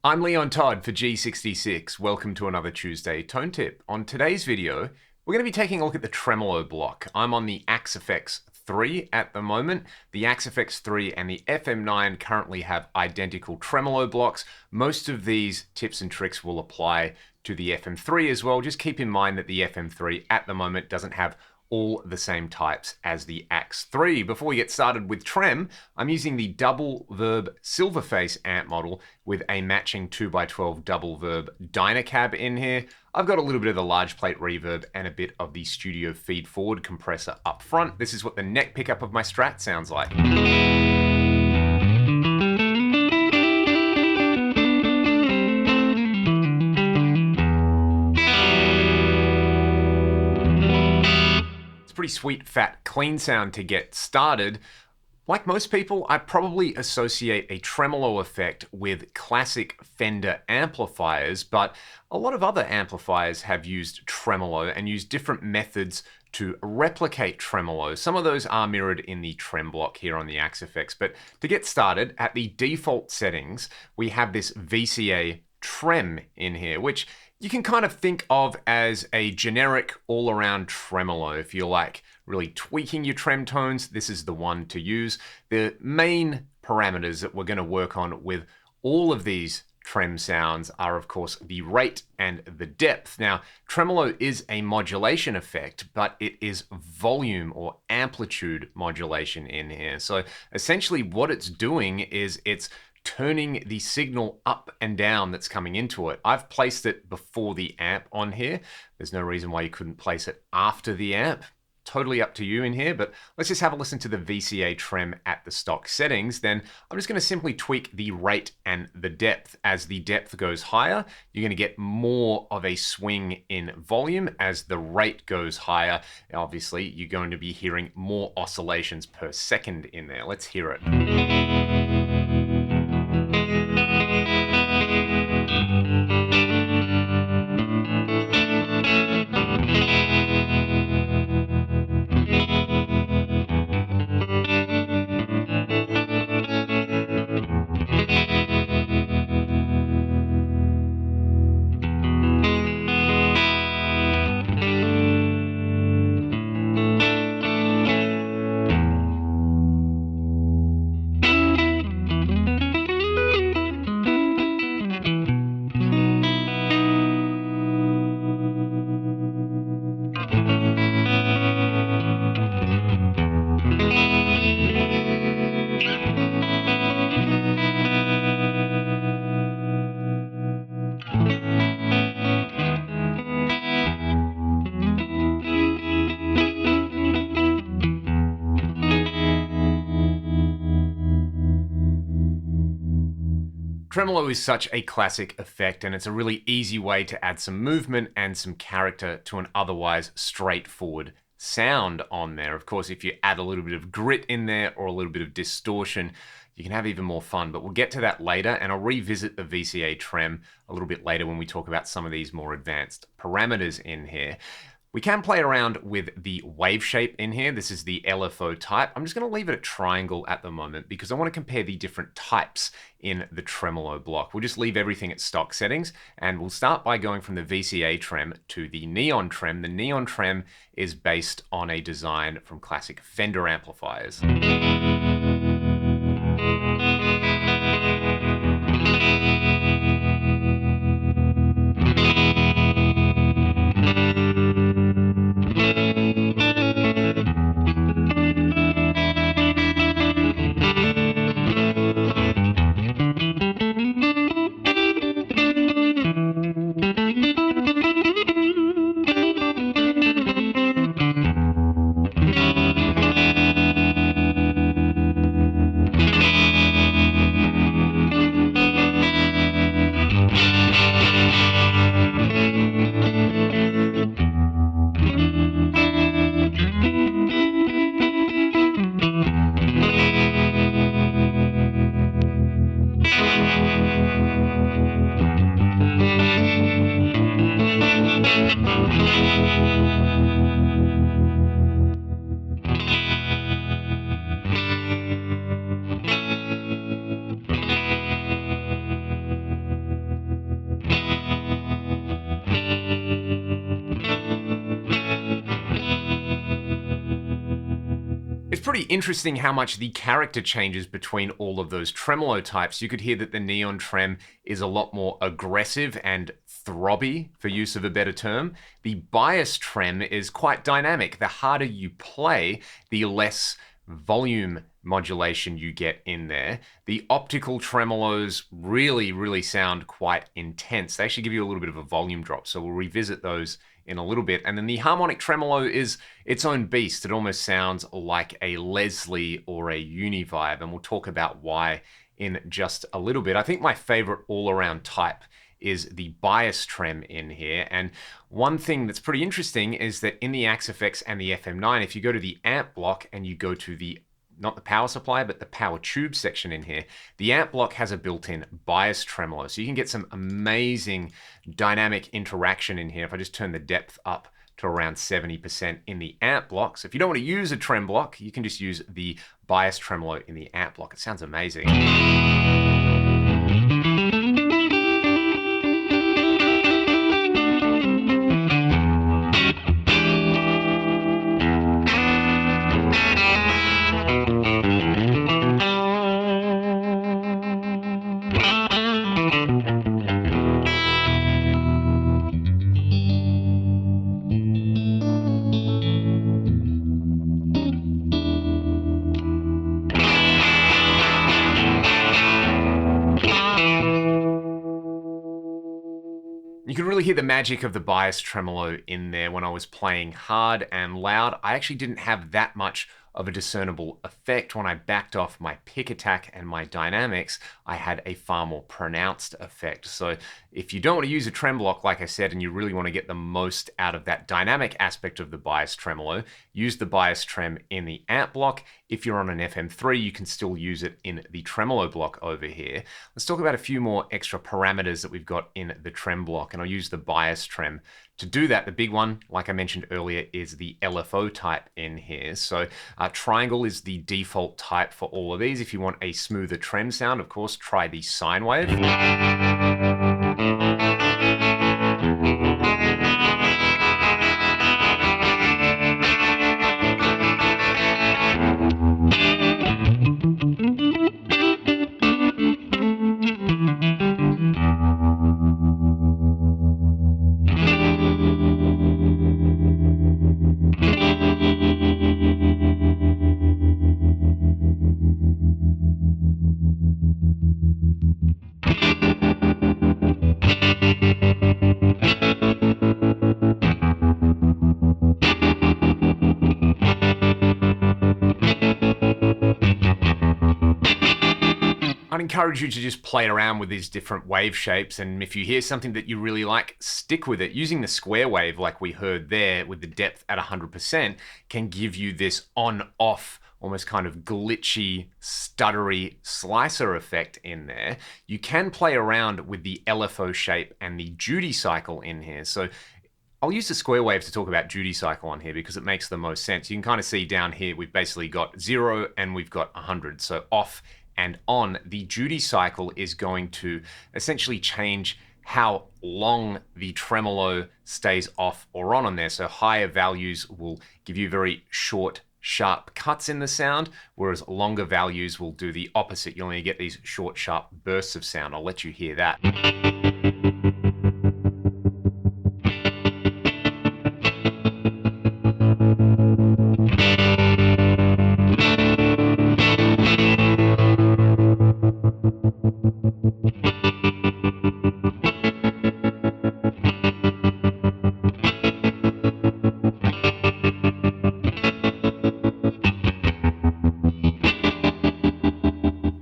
I'm Leon Todd for G66. Welcome to another Tuesday Tone Tip. On today's video, we're going to be taking a look at the tremolo block. I'm on the Axe-Fx 3 at the moment. The Axe-Fx 3 and the FM9 currently have identical tremolo blocks. Most of these tips and tricks will apply to the FM3 as well. Just keep in mind that the FM3 at the moment doesn't have all the same types as the Axe 3. Before we get started with Trem, I'm using the double Verb Silverface amp model with a matching 2x12 double Verb Dynacab in here. I've got a little bit of the large plate reverb and a bit of the studio feed forward compressor up front. This is what the neck pickup of my Strat sounds like. Pretty sweet, fat, clean sound to get started. Like most people, I probably associate a tremolo effect with classic Fender amplifiers, but a lot of other amplifiers have used tremolo and used different methods to replicate tremolo. Some of those are mirrored in the Trem block here on the Axe-Fx, but to get started, at the default settings, we have this VCA Trem in here, which you can kind of think of as a generic all-around tremolo. If you're like really tweaking your trem tones, this is the one to use. The main parameters that we're going to work on with all of these trem sounds are, of course, the rate and the depth. Now, tremolo is a modulation effect, but it is volume or amplitude modulation in here. So essentially what it's doing is it's turning the signal up and down that's coming into it. I've placed it before the amp on here. There's no reason why you couldn't place it after the amp. Totally up to you in here, but let's just have a listen to the VCA Trem at the stock settings. Then I'm just going to simply tweak the rate and the depth. As the depth goes higher, you're going to get more of a swing in volume. As the rate goes higher, obviously you're going to be hearing more oscillations per second in there. Let's hear it. Tremolo is such a classic effect, and it's a really easy way to add some movement and some character to an otherwise straightforward sound on there. Of course, if you add a little bit of grit in there or a little bit of distortion, you can have even more fun, but we'll get to that later, and I'll revisit the VCA Trem a little bit later when we talk about some of these more advanced parameters in here. We can play around with the wave shape in here. This is the LFO type. I'm just going to leave it at triangle at the moment because I want to compare the different types in the tremolo block. We'll just leave everything at stock settings, and we'll start by going from the VCA Trem to the Neon Trem. The Neon Trem is based on a design from classic Fender amplifiers. pretty interesting how much the character changes between all of those tremolo types. You could hear that the neon trem is a lot more aggressive and throbby, for use of a better term. The bias trem is quite dynamic. The harder you play, the less volume modulation you get in there. The optical tremolos really sound quite intense. They actually give you a little bit of a volume drop, so we'll revisit those in a little bit. And then the harmonic tremolo is its own beast. It almost sounds like a Leslie or a Univibe, and we'll talk about why in just a little bit. I think my favorite all-around type is the bias trem in here. And one thing that's pretty interesting is that in the Axe FX and the FM9, if you go to the amp block and you go to the, not the power supply, but the power tube section in here, the amp block has a built-in bias tremolo. So you can get some amazing dynamic interaction in here. If I just turn the depth up to around 70% in the amp block. So if you don't want to use a trem block, you can just use the bias tremolo in the amp block. It sounds amazing. You can really hear the magic of the bias tremolo in there when I was playing hard and loud. I actually didn't have that much of a discernible effect. When I backed off my pick attack and my dynamics, I had a far more pronounced effect. So if you don't want to use a trem block, like I said, and you really want to get the most out of that dynamic aspect of the bias tremolo, use the bias trem in the amp block. If you're on an FM3, you can still use it in the tremolo block over here. Let's talk about a few more extra parameters that we've got in the trem block, and I'll use the bias trem. To do that, the big one, like I mentioned earlier, is the LFO type in here. So triangle is the default type for all of these. If you want a smoother trem sound, of course, try the sine wave. I'd encourage you to just play around with these different wave shapes, and if you hear something that you really like, stick with it. Using the square wave like we heard there with the depth at 100% can give you this on-off, almost kind of glitchy, stuttery slicer effect in there. You can play around with the LFO shape and the duty cycle in here. So I'll use the square wave to talk about duty cycle on here because it makes the most sense. You can kind of see down here, we've basically got 0 and we've got 100. So off and on. The duty cycle is going to essentially change how long the tremolo stays off or on there. So higher values will give you very short, sharp cuts in the sound, whereas longer values will do the opposite. You'll only get these short, sharp bursts of sound. I'll let you hear that.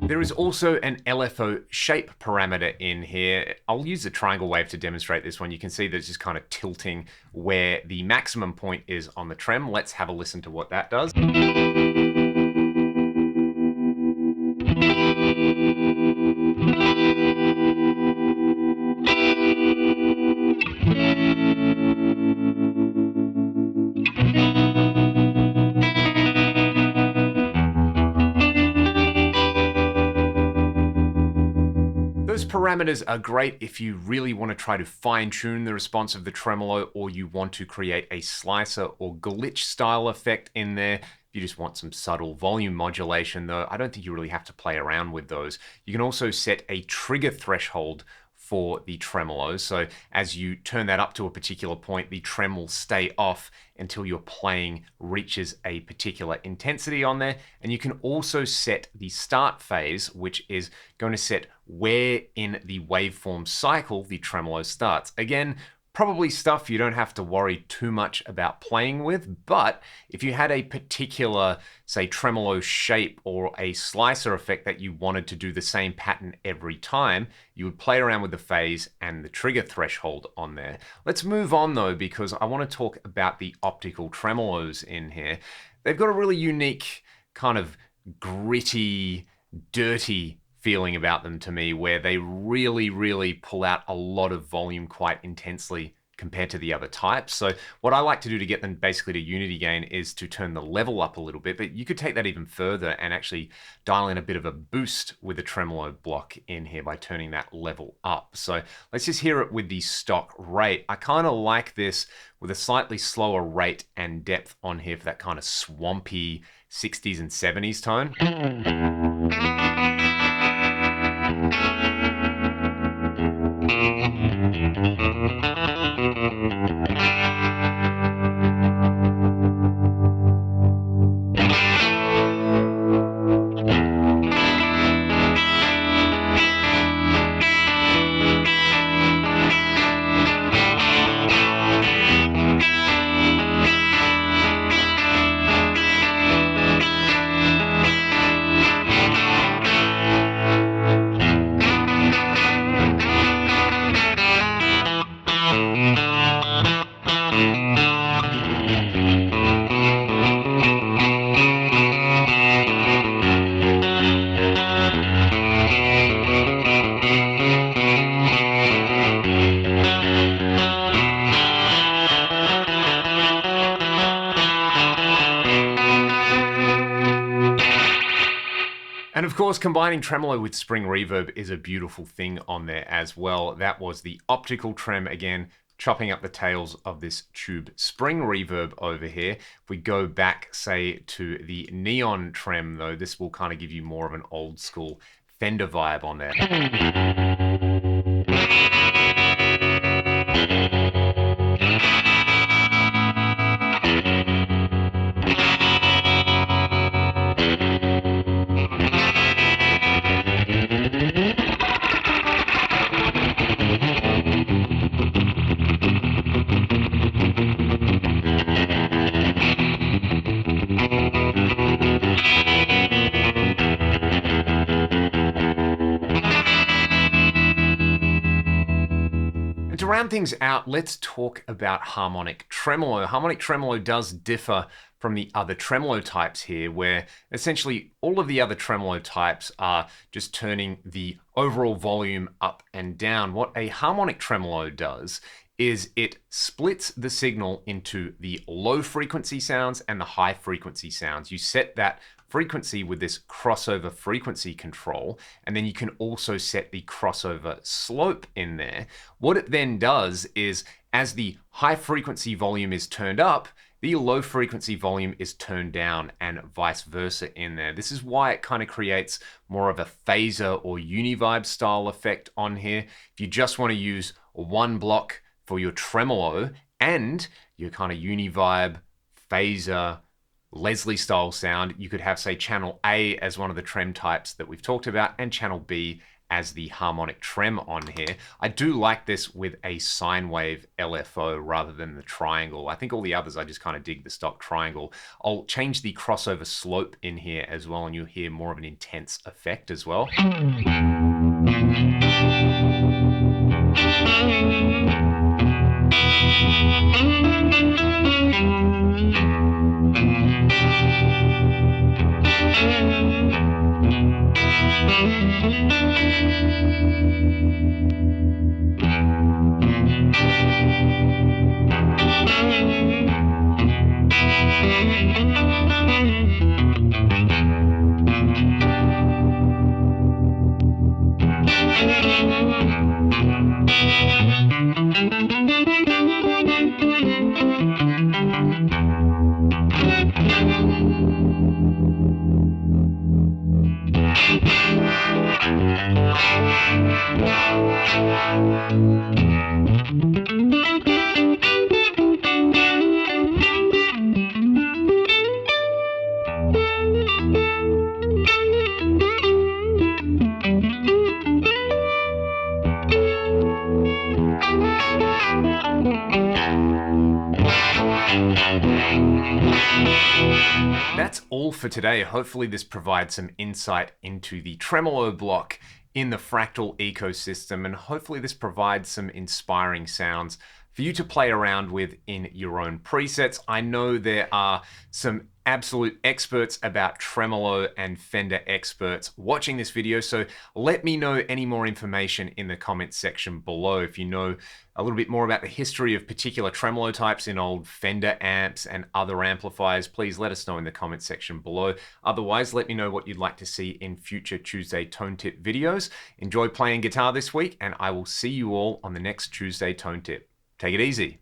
There is also an LFO shape parameter in here. I'll use the triangle wave to demonstrate this one. You can see that it's just kind of tilting where the maximum point is on the trem. Let's have a listen to what that does. Those parameters are great if you really want to try to fine-tune the response of the tremolo, or you want to create a slicer or glitch style effect in there. If you just want some subtle volume modulation, though I don't think you really have to play around with those. You can also set a trigger threshold for the tremolo. So as you turn that up to a particular point, the trem will stay off until your playing reaches a particular intensity on there. And you can also set the start phase, which is going to set where in the waveform cycle the tremolo starts. Again, probably stuff you don't have to worry too much about playing with, but if you had a particular, say, tremolo shape or a slicer effect that you wanted to do the same pattern every time, you would play around with the phase and the trigger threshold on there. Let's move on though, because I want to talk about the optical tremolos in here. They've got a really unique kind of gritty, dirty feeling about them to me, where they really pull out a lot of volume quite intensely compared to the other types. So what I like to do to get them basically to unity gain is to turn the level up a little bit, but you could take that even further and actually dial in a bit of a boost with a tremolo block in here by turning that level up. So let's just hear it with the stock rate. I kind of like this with a slightly slower rate and depth on here for that kind of swampy 60s and 70s tone. And of course, combining tremolo with spring reverb is a beautiful thing on there as well. That was the optical trem, again, chopping up the tails of this tube spring reverb over here. If we go back, say, to the neon trem, though, this will kind of give you more of an old school Fender vibe on there. To round things out, let's talk about harmonic tremolo. Harmonic tremolo does differ from the other tremolo types here, where essentially all of the other tremolo types are just turning the overall volume up and down. What a harmonic tremolo does is it splits the signal into the low frequency sounds and the high frequency sounds. You set that frequency with this crossover frequency control, and then you can also set the crossover slope in there. What it then does is, as the high frequency volume is turned up, the low frequency volume is turned down, and vice versa in there. This is why it kind of creates more of a phaser or univibe style effect on here. If you just want to use one block for your tremolo and your kind of univibe, phaser, Leslie style sound, you could have, say, channel A as one of the trem types that we've talked about and channel B as the harmonic trem on here. I do like this with a sine wave LFO rather than the triangle. I think all the others, I just kind of dig the stock triangle. I'll change the crossover slope in here as well, and you'll hear more of an intense effect as well. That's all for today. Hopefully this provides some insight into the tremolo block in the Fractal ecosystem, and hopefully this provides some inspiring sounds for you to play around with in your own presets. I know there are some absolute experts about tremolo and Fender experts watching this video, so let me know any more information in the comments section below. If you know a little bit more about the history of particular tremolo types in old Fender amps and other amplifiers, please let us know in the comments section below. Otherwise, let me know what you'd like to see in future Tuesday Tone Tip videos. Enjoy playing guitar this week, and I will see you all on the next Tuesday Tone Tip. Take it easy.